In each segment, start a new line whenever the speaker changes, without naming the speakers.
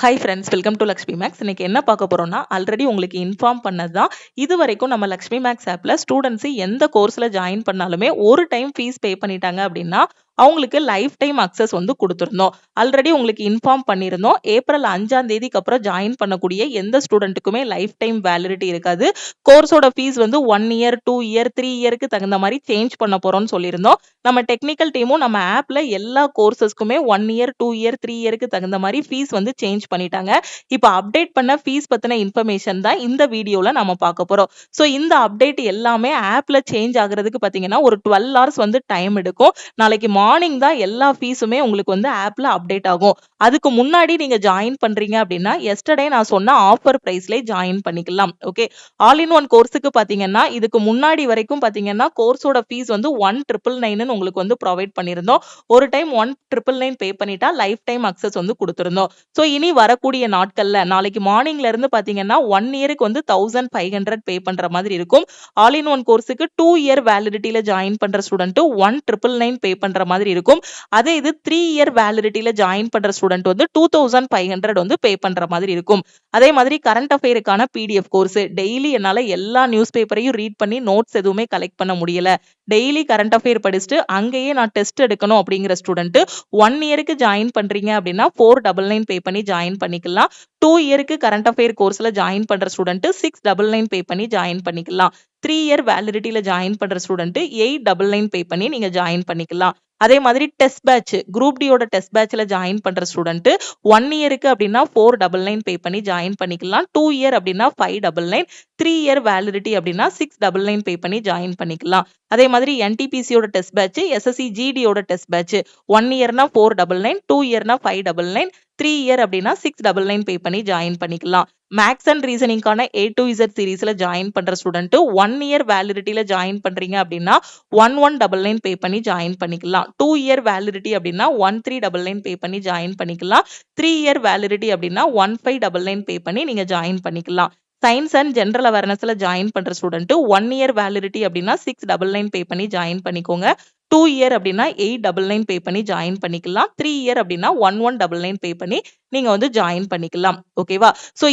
Hi friends, welcome to Lakshmi makes. இன்னைக்கு என்ன பார்க்க போறோம்னா, ஆல்ரெடி உங்களுக்கு இன்ஃபார்ம் பண்ணது தான். இது வரைக்கும் நம்ம லக்ஷ்மி மேக்ஸ் ஆப்ல ஸ்டூடெண்ட்ஸ் எந்த கோர்ஸ்ல ஜாயின் பண்ணாலுமே ஒரு டைம் ஃபீஸ் பே பண்ணிட்டாங்க அப்படின்னா அவங்களுக்கு லைஃப் டைம் அக்சஸ் வந்து கொடுத்துருந்தோம். ஆல்ரெடி உங்களுக்கு இன்ஃபார்ம் பண்ணியிருந்தோம். ஏப்ரல் 5ஆம் தேதிக்கு அப்புறம் ஜாயின் பண்ணக்கூடிய எந்த ஸ்டூடெண்ட்டுக்குமே லைஃப் டைம் வேலிடிட்டி இருக்காது. கோர்ஸோட ஃபீஸ் வந்து 1 இயர், 2 இயர், 3 இயருக்கு தகுந்த மாதிரி சேஞ்ச் பண்ண போறோம்னு சொல்லியிருந்தோம். நம்ம டெக்னிக்கல் டீமும் நம்ம ஆப்ல எல்லா கோர்சஸ்க்குமே 1 இயர், 2 இயர், 3 இயருக்கு தகுந்த மாதிரி ஃபீஸ் வந்து சேஞ்ச் பண்ணிட்டாங்க. இப்போ அப்டேட் பண்ண ஃபீஸ் பத்தின இன்ஃபர்மேஷன் தான் இந்த வீடியோல நம்ம பார்க்க போறோம். ஸோ இந்த அப்டேட் எல்லாமே ஆப்ல சேஞ்ச் ஆகுறதுக்கு பார்த்தீங்கன்னா ஒரு 12 ஹவர்ஸ் வந்து டைம் எடுக்கும். நாளைக்கு மார்னிங் தான் எல்லா ஃபீஸுமே உங்களுக்கு வந்து ஆப்ல அப்டேட் ஆகும். அதுக்கு முன்னாடி நீங்க ஜாயின் பண்றீங்க அப்படின்னா எஸ்டர்டே நான் சொன்ன ஆஃபர் பிரைஸ்ல ஜாயின் பண்ணிக்கலாம். ஓகே, ஆல் இன் ஒன் கோர்ஸுக்கு பாத்தீங்கன்னா இதுக்கு முன்னாடி வரைக்கும் பாத்தீங்கன்னா கோர்ஸோட ஃபீஸ் வந்து 1999 உங்களுக்கு வந்து ப்ரொவைட் பண்ணியிருந்தோம். ஒரு டைம் 1999 பே பண்ணிட்டா லைஃப் டைம் அக்சஸ் வந்து கொடுத்திருந்தோம். ஸோ இனி வரக்கூடிய நாட்கள்ல நாளைக்கு மார்னிங்ல இருந்து பாத்தீங்கன்னா 1 இயருக்கு வந்து 1500 பே பண்ற மாதிரி இருக்கும். ஆல் இன் ஒன் கோர்ஸுக்கு 2 இயர் வேலிடிட்டியில ஜாயின் பண்ற ஸ்டூடெண்ட் 1999 பே பண்ற மாதிரி இருக்கும். அதே இது 3 இயர் வேலிடிட்டியில ஜாயின் பண்ற ஸ்டூடெண்ட் வந்து 2500 வந்து பே பண்ற மாதிரி இருக்கும். அதே மாதிரி கரண்ட் அஃபேருக்கான பிடிஎஃப் கோர்ஸ் டெய்லி என்னால எல்லா நியூஸ் பேப்பரையும் ரீட் பண்ணி நோட்ஸ் எதுவுமே கலெக்ட் பண்ண முடியல. டெய்லி கரண்ட் அஃபேர் படிச்சுட்டு அங்கேயே நான் டெஸ்ட் எடுக்கணும் அப்படிங்கிற ஸ்டூடெண்ட் 1 இயருக்கு ஜாயின் பண்றீங்க அப்படின்னா 499 பே பண்ணி ஜாயின் பண்ணிக்கலாம். 2 இயருக்கு கரண்ட் அஃபேர் கோர்ஸ்ல ஜாயின் பண்ற ஸ்டூடெண்ட் 699 பே பண்ணி ஜாயின் பண்ணிக்கலாம். 3 இயர் வேலிடிட்டியில ஜாயின் பண்ற ஸ்டூடெண்ட் 899 பே பண்ணி நீங்க ஜாயின் பண்ணிக்கலாம். அதே மாதிரி டெஸ்ட் பேட்ச் குரூப் டியோட டெஸ்ட் பேட்ச்ல ஜாயின் பண்ற ஸ்டூடெண்ட் 1 இயருக்கு அப்படின்னா 499 பே பண்ணி ஜாயின் பண்ணிக்கலாம். 2 இயர் அப்படின்னா 599, 3 இயர் வேலிடிட்டி அப்படின்னா 699 பே பண்ணி ஜாயின் பண்ணிக்கலாம். அதே மாதிரி என்டிபிசியோட டெஸ்ட் பேட்ச், எஸ்எஸ்சி ஜிடியோட டெஸ்ட் பேட்ச் 1 இயர்னா 499, 2 இயர்னா 599, 3 இயர் அப்படின்னா 699 பே பண்ணி ஜாயின் பண்ணிக்கலாம். மேக்ஸ் அண்ட் ரீசனிங்கான A to Z சீரீஸ்ல ஜாயின் பண்ற ஸ்டூடெண்ட் 1 இயர் வேலிடிட்டியில ஜாயின் பண்றீங்க அப்படின்னா 1199 பே பண்ணி ஜாயின் பண்ணிக்கலாம். 2 இயர் வேலிடிட்டி அப்படின்னா 1399 பே பண்ணி ஜாயின் பண்ணிக்கலாம். 3 இயர் வேலிடிட்டி அப்படின்னா 1599 பே பண்ணி நீங்க ஜாயின் பண்ணிக்கலாம். சயின்ஸ் அண்ட் ஜெனரல் அவேர்னஸ்ல ஜாயின் பண்ற ஸ்டூடெண்ட் 1 இயர் வேலிடிட்டி அப்படின்னா 699 பே பண்ணி ஜாயின் பண்ணிக்கோங்க. 2 இயர் அப்படின்னா 899 பே பண்ணி ஜாயின் பண்ணிக்கலாம். 3 இயர் அப்படின்னா 1199 பே பண்ணி நீங்க வந்து ஜாயின் பண்ணிக்கலாம். ஓகேவா? சோ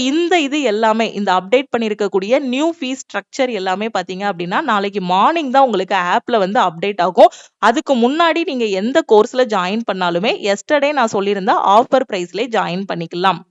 இது எல்லாமே இந்த அப்டேட் பண்ணிருக்கக்கூடிய நியூ ஃபீஸ் ஸ்ட்ரக்சர் எல்லாமே பாத்தீங்க அப்படின்னா நாளைக்கு மார்னிங் தான் உங்களுக்கு ஆப்ல வந்து அப்டேட் ஆகும். அதுக்கு முன்னாடி நீங்க எந்த கோர்ஸ்ல ஜாயின் பண்ணாலுமே எஸ்டர்டே நான் சொல்லியிருந்த ஆஃபர் பிரைஸ்ல ஜாயின் பண்ணிக்கலாம்.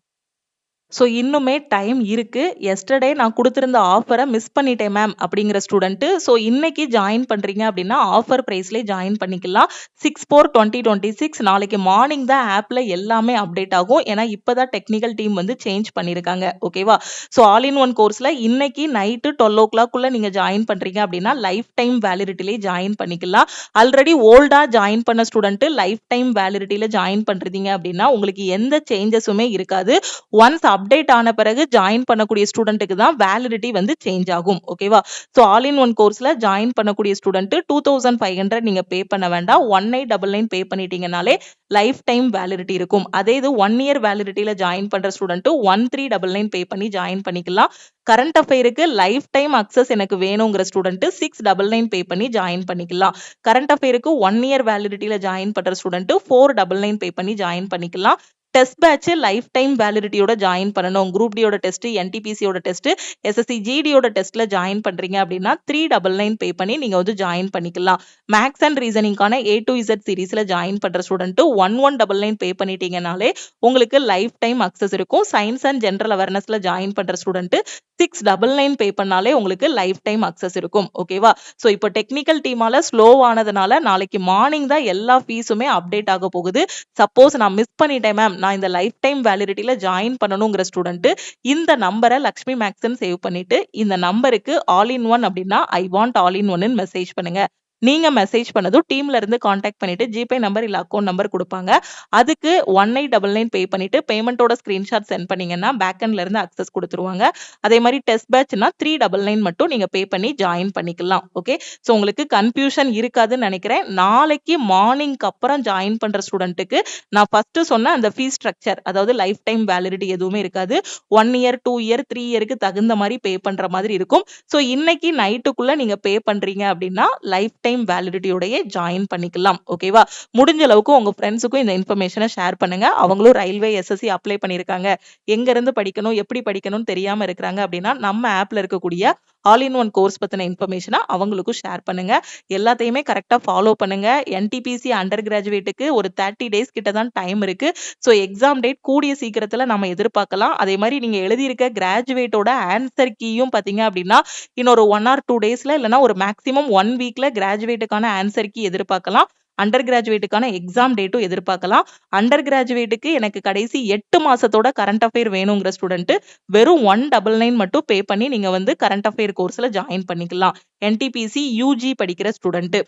ஸோ இன்னுமே டைம் இருக்கு. எஸ்டர்டே நான் கொடுத்திருந்த ஆஃபரை மிஸ் பண்ணிட்டேன் மேம் அப்படிங்கிற ஸ்டூடெண்ட் ஸோ இன்னைக்கு ஜாயின் பண்றீங்க அப்படின்னா ஆஃபர் பிரைஸ்லேயே ஜாயின் பண்ணிக்கலாம். 6/4/2026 நாளைக்கு மார்னிங் தான் ஆப்ல எல்லாமே அப்டேட் ஆகும். ஏன்னா இப்பதான் டெக்னிக்கல் டீம் வந்து சேஞ்ச் பண்ணியிருக்காங்க. ஓகேவா? ஸோ ஆல் இன் ஒன் கோர்ஸ்ல இன்னைக்கு நைட்டு 12 o'clock நீங்க ஜாயின் பண்றீங்க அப்படின்னா லைஃப் டைம் வேலிடிட்டிலே ஜாயின் பண்ணிக்கலாம். ஆல்ரெடி ஓல்டா ஜாயின் பண்ண ஸ்டூடெண்ட் லைஃப் டைம் வேலிடிட்டியில ஜாயின் பண்றீங்க அப்படின்னா உங்களுக்கு எந்த சேஞ்சஸுமே இருக்காது. ஒன்ஸ் அப்டேட் ஆன பிறகு ஜாயின் பண்ணக்கூடிய ஸ்டூடெண்ட்டுக்கு தான் வேலிடிட்டி வந்து சேஞ்ச் ஆகும். ஓகேவா? ஸோ ஆல் இன் ஒன் கோர்ஸ்ல ஜாயின் பண்ணக்கூடிய ஸ்டூடெண்ட் 2500 நீங்க பே பண்ண வேண்டாம். 1899 பே பண்ணிட்டீங்கனாலே லைஃப் டைம் வேலிடிட்டி இருக்கும். அதே இது 1 இயர் வேலிடிட்டியில ஜாயின் பண்ற ஸ்டூடெண்ட் 1399 பே பண்ணி ஜாயின் பண்ணிக்கலாம். கரண்ட் அஃபேருக்கு லைஃப் டைம் அக்சஸ் எனக்கு வேணுங்கிற ஸ்டூடெண்ட் 699 பே பண்ணி ஜாயின் பண்ணிக்கலாம். கரண்ட் அஃபேருக்கு 1 இயர் வேலிடிட்டியில ஜாயின் பண்ற ஸ்டூடெண்ட் 499 பே பண்ணி ஜாயின் பண்ணிக்கலாம். டெஸ்ட் பேட்ச் லைஃப் டைம் வேலிடிட்டியோட ஜாயின் பண்ணணும். குரூப் டியோட டெஸ்ட், என்டிபிசியோட டெஸ்ட், எஸ்எஸ்சி ஜிடியோட டெஸ்ட்ல ஜாயின் பண்றீங்க அப்படின்னா 399 பே பண்ணி நீங்க வந்து ஜாயின் பண்ணிக்கலாம். மேக்ஸ் அண்ட் ரீசனிங்கான A to Z சீரீஸ்ல ஜாயின் பண்ற ஸ்டூடெண்ட் 1199 பே பண்ணிட்டீங்கனாலே உங்களுக்கு லைஃப் டைம் அக்சஸ் இருக்கும். சயின்ஸ் அண்ட் ஜெனரல் அவேர்னஸ்ல ஜாயின் பண்ற ஸ்டூடெண்ட் 699 பே பண்ணாலே உங்களுக்கு லைஃப் டைம் அக்சஸ் இருக்கும். ஓகேவா? சோ இப்போ டெக்னிக்கல் டீமால ஸ்லோ ஆனதுனால நாளைக்கு மார்னிங் தான் எல்லா ஃபீஸுமே அப்டேட் ஆக போகுது. சப்போஸ் நான் மிஸ் பண்ணிட்டேன் மேம், நான் இந்த லைஃப் டைம் வேலிடிட்டியில ஜாயின் பண்ணணுங்கிற ஸ்டூடெண்ட் இந்த நம்பரை லக்ஷ்மி மேக்ஸ்ன்னு சேவ் பண்ணிட்டு இந்த நம்பருக்கு ஆல் இன் ஒன் அப்படின்னா ஐ வாண்ட் ஆல் இன் ஒன்னு மெசேஜ் பண்ணுங்க. நீங்க மெசேஜ் பண்ணதும் டீம்ல இருந்து காண்டாக்ட் பண்ணிட்டு ஜிபே நம்பர் இல்ல அக்கௌண்ட் நம்பர் கொடுப்பாங்க. அதுக்கு 1899 பே பண்ணிட்டு பேமெண்டோட ஸ்கிரீன்ஷாட் சென்ட் பண்ணீங்கன்னா பேக்எண்ட்ல இருந்து அக்சஸ் கொடுத்துருவாங்க. அதே மாதிரி டெஸ்ட் பேட்ச்னா 399 மட்டும் நீங்க பே பண்ணி ஜாயின் பண்ணிக்கலாம். ஓகே, ஸோ உங்களுக்கு கன்ஃபியூஷன் இருக்காதுன்னு நினைக்கிறேன். நாளைக்கு மார்னிங்க்கு அப்புறம் ஜாயின் பண்ற ஸ்டூடெண்ட்டுக்கு நான் ஃபர்ஸ்ட் சொன்ன அந்த ஃபீஸ் ஸ்ட்ரக்சர் அதாவது லைஃப் டைம் வேலிடிட்டி எதுவுமே இருக்காது. 1 இயர், 2 இயர், 3 இயருக்கு தகுந்த மாதிரி பே பண்ற மாதிரி இருக்கும். ஸோ இன்னைக்கு நைட்டுக்குள்ள நீங்க பே பண்றீங்க அப்படின்னா லைஃப் டைம் டைம் வேலிடிட்டியோடய ஜாயின் பண்ணிக்கலாம். ஓகேவா? முடிஞ்ச அளவுக்கு உங்க ஃப்ரெண்ட்ஸுக்கும் இந்த இன்ஃபர்மேஷனை ஷேர் பண்ணுங்க. அவங்களும் ரயில்வே எஸ்எஸ்சி அப்ளை பண்ணியிருக்காங்க, எங்க இருந்து படிக்கணும், எப்படி படிக்கணும்னு தெரியாம இருக்கிறாங்க அப்படின்னா நம்ம ஆப்ல இருக்கக்கூடிய ஆல் இன் ஒன் கோர்ஸ் பத்தின இன்ஃபர்மேஷனை அவங்களுக்கும் ஷேர் பண்ணுங்க. எல்லாத்தையுமே கரெக்டா ஃபாலோ பண்ணுங்க. என்டிபிசி அண்டர் கிராஜுவேட்டுக்கு ஒரு 30 டேஸ் கிட்ட தான் டைம் இருக்கு. ஸோ எக்ஸாம் டேட் கூடிய சீக்கிரத்துல நம்ம எதிர்பார்க்கலாம். அதே மாதிரி நீங்க எழுதியிருக்க கிராஜுவேட்டோட ஆன்சர் கீயும் பாத்தீங்க அப்படின்னா இன்னொரு 1 or 2 டேஸ்ல இல்லைன்னா ஒரு மேக்ஸிமம் 1 வீக்ல கிராஜுவேட்டுக்கான ஆன்சர் கீ எதிர்பார்க்கலாம். அண்டர் கிராஜுவேட்டுக்கான எக்ஸாம் டேட்டும் எதிர்பார்க்கலாம். அண்டர் கிராஜுவேட்டுக்கு எனக்கு கடைசி 8 மாசத்தோட கரண்ட் அஃபேர் வேணுங்கிற ஸ்டூடெண்ட் வெறும் 199 மட்டும் பே பண்ணி நீங்க வந்து கரண்ட் அஃபேர் கோர்ஸ்ல ஜாயின் பண்ணிக்கலாம். என்டிபிசி யூஜி படிக்கிற ஸ்டூடெண்ட்.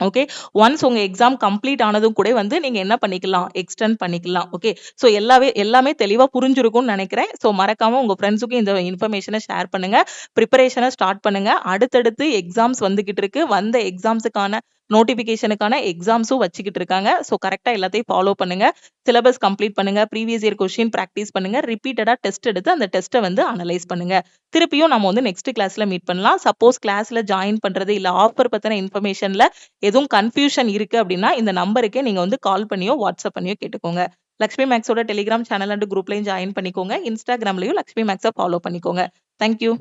ஓகே, ஒன்ஸ் உங்க எக்ஸாம் கம்ப்ளீட் ஆனதும் கூட வந்து நீங்க என்ன பண்ணிக்கலாம், எக்ஸ்டெண்ட் பண்ணிக்கலாம். ஓகே, ஸோ எல்லாமே தெளிவா புரிஞ்சிருக்கும்னு நினைக்கிறேன். ஸோ மறக்காம உங்க ஃப்ரெண்ட்ஸுக்கும் இந்த இன்ஃபர்மேஷனை ஷேர் பண்ணுங்க. ப்ரிப்பரேஷனை ஸ்டார்ட் பண்ணுங்க. அடுத்தடுத்து எக்ஸாம்ஸ் வந்துகிட்டு இருக்கு. வந்த எக்ஸாம்ஸுக்கான நோட்டிபிகேஷனுக்கான எக்ஸாம்ஸும் வச்சுக்கிட்டு இருக்காங்க. ஸோ கரெக்டா எல்லாத்தையும் ஃபாலோ பண்ணுங்க. சிலபஸ் கம்ப்ளீட் பண்ணுங்க. ப்ரீவியஸ் இயர் கொஸ்டின் ப்ராக்டிஸ் பண்ணுங்க. ரிப்பீட்டடா டெஸ்ட் எடுத்து அந்த டெஸ்ட்டை வந்து அனலைஸ் பண்ணுங்க. திருப்பியும் நம்ம வந்து நெக்ஸ்ட் கிளாஸ்ல மீட் பண்ணலாம். சப்போஸ் கிளாஸ்ல ஜாயின் பண்றது இல்ல ஆஃபர் பத்தின இன்ஃபர்மேஷன்ல எதுவும் கன்ஃபியூஷன் இருக்கு அப்படின்னா இந்த நம்பருக்கே நீங்க வந்து கால் பண்ணியோ வாட்ஸ்அப் பண்ணியோ கேட்டுக்கோங்க. லக்ஷ்மி மேக்ஸோட டெலிகிராம் சேனல் அண்ட் குரூப்லயும் ஜாயின் பண்ணிக்கோங்க. இன்ஸ்டாகிராம்லயும் லக்ஷ்மி மேக்ஸை ஃபாலோ பண்ணிக்கோங்க. தேங்க்யூ.